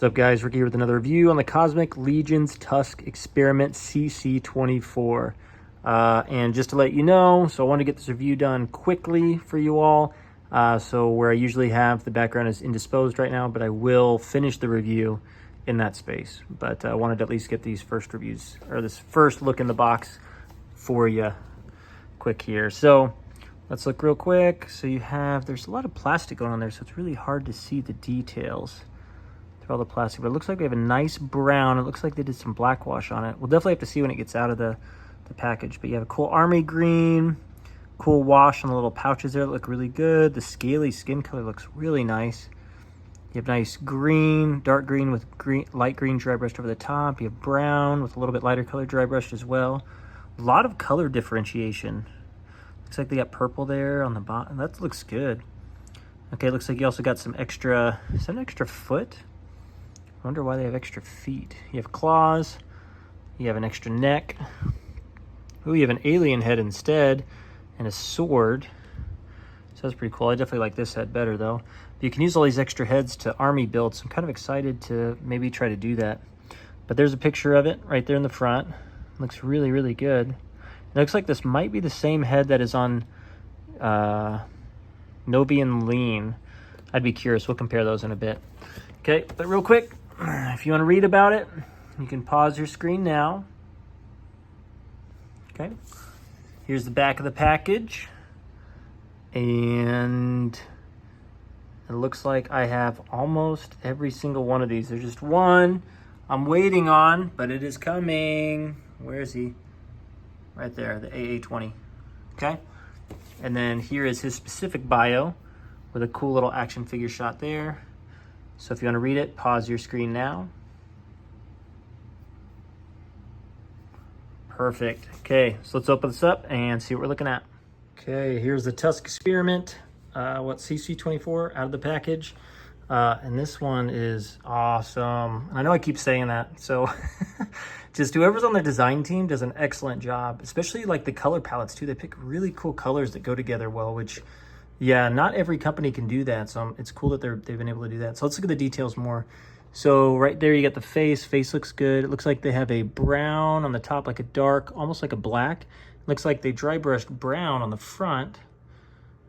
What's up guys, Ricky here with another review on the Cosmic Legion's Tusk Experiment CC-24. And just to let you know, so I want to get this review done quickly for you all. So where I usually have the background is indisposed right now, but I will finish the review in that space. But I wanted to at least get these first reviews, or this first look in the box for you quick here. So let's look real quick. So you have, there's a lot of plastic going on there, so it's really hard to see the details. All the plastic, but it looks like we have a nice brown. It looks like they did some black wash on it. We'll definitely have to see when it gets out of the package, but you have a cool army green, cool wash on the little pouches there that look really good. The scaly skin color looks really nice. You have nice green, dark green with green, light green dry brushed over the top. You have brown with a little bit lighter color dry brushed as well. A lot of color differentiation. Looks like they got purple there on the bottom. That looks good. Okay, looks like you also got some extra, is that an extra foot? I wonder why they have extra feet. You have claws, you have an extra neck. Ooh, you have an alien head instead, and a sword. So that's pretty cool. I definitely like this head better though. But you can use all these extra heads to army build, so I'm kind of excited to maybe try to do that. But there's a picture of it right there in the front. Looks really, really good. It looks like this might be the same head that is on Nobian Lean. I'd be curious. We'll compare those in a bit. Okay, but real quick, if you want to read about it, you can pause your screen now. Okay, here's the back of the package, and it looks like I have almost every single one of these. There's just one I'm waiting on, but it is coming. Where is he? Right there, the AA-20. Okay, and then here is his specific bio with a cool little action figure shot there. So if you want to read it, pause your screen now. Perfect. Okay, so let's open this up and see what we're looking at. Okay, here's the Tusk Experiment. CC-24 out of the package. And this one is awesome. I know I keep saying that, so just whoever's on the design team does an excellent job, especially like the color palettes too. They pick really cool colors that go together well, which, yeah, not every company can do that, so it's cool that they've been able to do that. So let's look at the details more. So right there you got the face. Face looks good. It looks like they have a brown on the top, like a dark, almost like a black. It looks like they dry brushed brown on the front,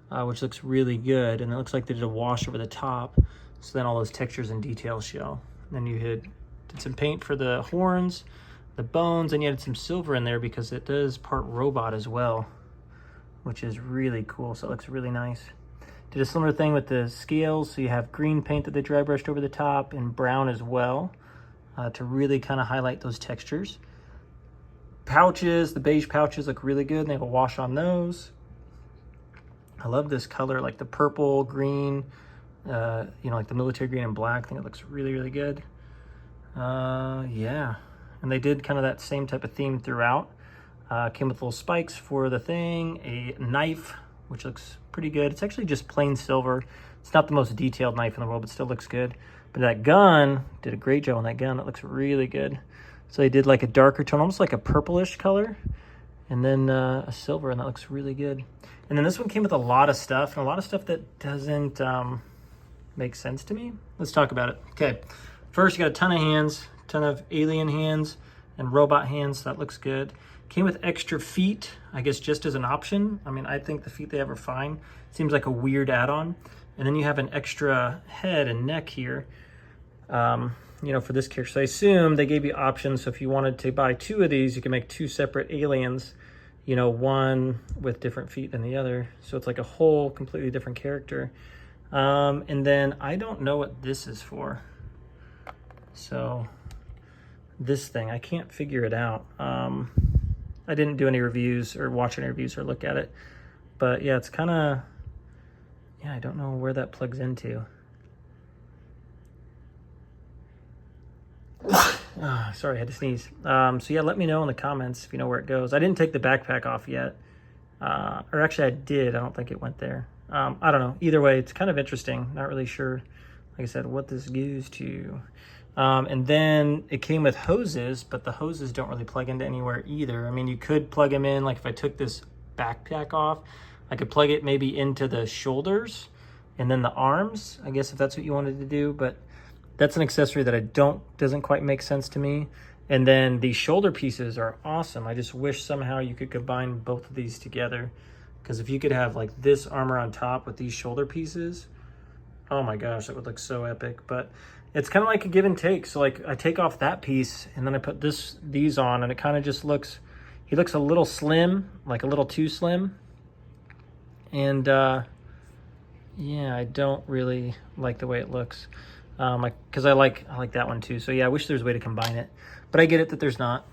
which looks really good. And it looks like they did a wash over the top, so then all those textures and details show. And then you did some paint for the horns, the bones, and you added some silver in there because it does part robot as well, which is really cool. So it looks really nice. Did a similar thing with the scales. So you have green paint that they dry brushed over the top and brown as well to really kind of highlight those textures. Pouches, the beige pouches look really good. And they have a wash on those. I love this color, like the purple, green, like the military green and black. I think it looks really, really good. Yeah, and they did kind of that same type of theme throughout. Came with little spikes for the thing, a knife, which looks pretty good. It's actually just plain silver. It's not the most detailed knife in the world, but still looks good. But that gun, did a great job on that gun. It looks really good. So they did like a darker tone, almost like a purplish color, and then a silver, and that looks really good. And then this one came with a lot of stuff, and a lot of stuff that doesn't make sense to me. Let's talk about it. Okay, first you got a ton of hands, ton of alien hands and robot hands. So that looks good. Came with extra feet, I guess, just as an option. I mean, I think the feet they have are fine. Seems like a weird add-on. And then you have an extra head and neck here, for this character. So I assume they gave you options. So if you wanted to buy two of these, you can make two separate aliens, one with different feet than the other. So it's like a whole completely different character. And then I don't know what this is for. So this thing, I can't figure it out. I didn't do any reviews or watch any reviews or look at it, but yeah, it's kind of, I don't know where that plugs into. Sorry, I had to sneeze. So yeah, let me know in the comments if you know where it goes. I didn't take the backpack off yet, or actually I did. I don't think it went there. I don't know. Either way, it's kind of interesting. Not really sure, like I said, what this goes to. And then it came with hoses, but the hoses don't really plug into anywhere either. I mean, you could plug them in, like if I took this backpack off, I could plug it maybe into the shoulders and then the arms, I guess, if that's what you wanted to do, but That's an accessory that doesn't quite make sense to me. And then the shoulder pieces are awesome. I just wish somehow you could combine both of these together, because if you could have like this armor on top with these shoulder pieces, oh my gosh, that would look so epic. But it's kind of like a give and take. So like I take off that piece and then I put these on, and it kind of just looks, he looks a little slim, like a little too slim. And yeah, I don't really like the way it looks. Because I like that one too. So yeah, I wish there was a way to combine it, but I get it that there's not.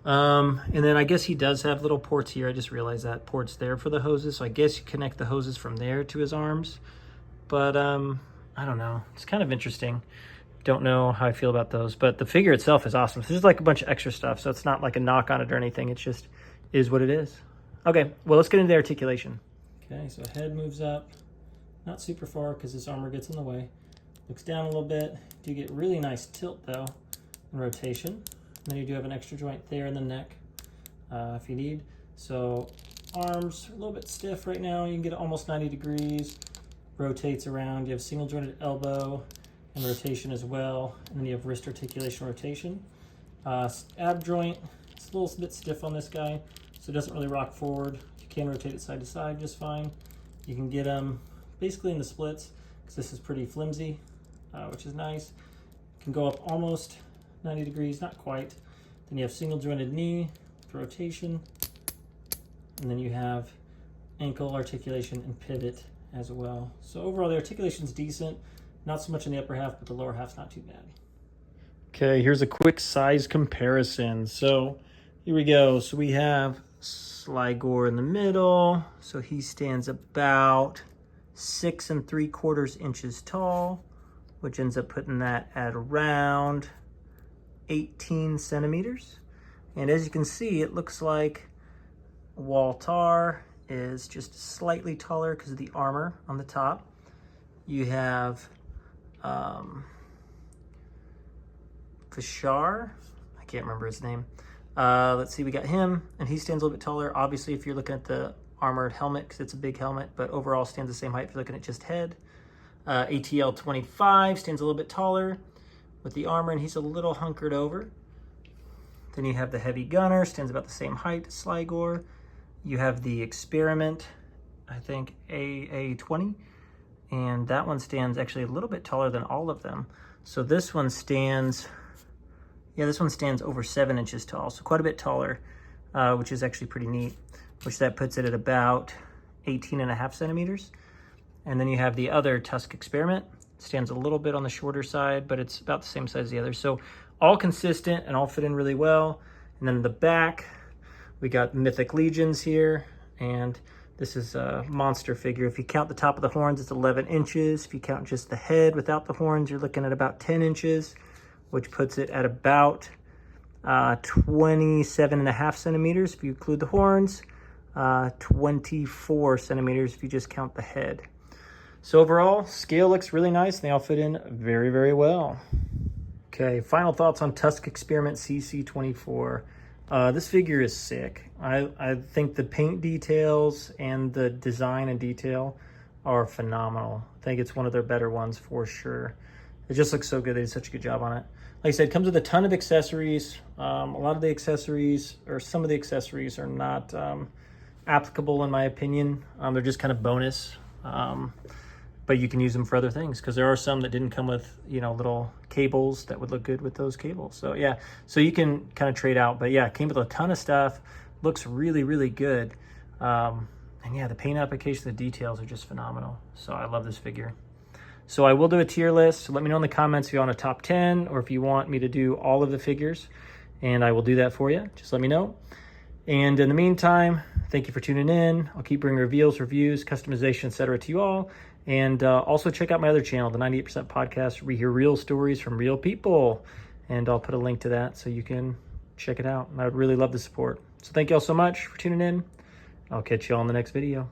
And then I guess he does have little ports here. I just realized that ports there for the hoses. So I guess you connect the hoses from there to his arms. But I don't know. It's kind of interesting. Don't know how I feel about those. But the figure itself is awesome. So there's like a bunch of extra stuff. So it's not like a knock on it or anything. It just is what it is. Okay, well, let's get into the articulation. Okay, so head moves up. Not super far because this armor gets in the way. Looks down a little bit. Do get really nice tilt though and rotation. And then you do have an extra joint there in the neck if you need. So arms are a little bit stiff right now. You can get almost 90 degrees. Rotates around. You have single jointed elbow and rotation as well. And then you have wrist articulation rotation. Ab joint, it's a little bit stiff on this guy, so it doesn't really rock forward. You can rotate it side to side just fine. You can get them basically in the splits because this is pretty flimsy, which is nice. You can go up almost 90 degrees, not quite. Then you have single jointed knee with rotation. And then you have ankle articulation and pivot as well. So overall the articulation is decent. Not so much in the upper half, but the lower half's not too bad. Okay, here's a quick size comparison. So here we go. So we have Sligor in the middle. So he stands about 6 3/4 inches tall, which ends up putting that at around 18 centimeters. And as you can see, it looks like Waltar is just slightly taller because of the armor on the top. You have Fashar, I can't remember his name. Let's see, we got him, and he stands a little bit taller. Obviously, if you're looking at the armored helmet, because it's a big helmet, but overall stands the same height if you're looking at just head. ATL-25 stands a little bit taller with the armor, and he's a little hunkered over. Then you have the heavy gunner, stands about the same height as Sligor. You have the experiment, I think AA-20, and that one stands actually a little bit taller than all of them. So this one stands, yeah, this one stands over 7 inches tall, so quite a bit taller, which is actually pretty neat, which that puts it at about 18.5 centimeters. And then you have the other Tusk experiment, stands a little bit on the shorter side, but it's about the same size as the other. So all consistent and all fit in really well. And then in the back, we got Mythic Legions here, and this is a monster figure. If you count the top of the horns, it's 11 inches. If you count just the head without the horns, you're looking at about 10 inches, which puts it at about 27.5 centimeters if you include the horns, 24 centimeters if you just count the head. So overall, scale looks really nice, and they all fit in very, very well. Okay, final thoughts on Tusk Experiment CC-24. This figure is sick. I think the paint details and the design and detail are phenomenal. I think it's one of their better ones for sure. It just looks so good. They did such a good job on it. Like I said, it comes with a ton of accessories. A lot of the accessories, or some of the accessories, are not applicable in my opinion. They're just kind of bonus. But you can use them for other things, because there are some that didn't come with, you know, little cables that would look good with those cables. So yeah, so you can kind of trade out. But yeah, it came with a ton of stuff. Looks really, really good. And yeah, the paint application, the details are just phenomenal. So I love this figure. So I will do a tier list. So let me know in the comments if you want a top 10 or if you want me to do all of the figures, and I will do that for you. Just let me know. And in the meantime, thank you for tuning in. I'll keep bringing reveals, reviews, customization, etc. to you all. And also check out my other channel, the 98% Podcast, where we hear real stories from real people. And I'll put a link to that so you can check it out. And I would really love the support. So thank you all so much for tuning in. I'll catch you all in the next video.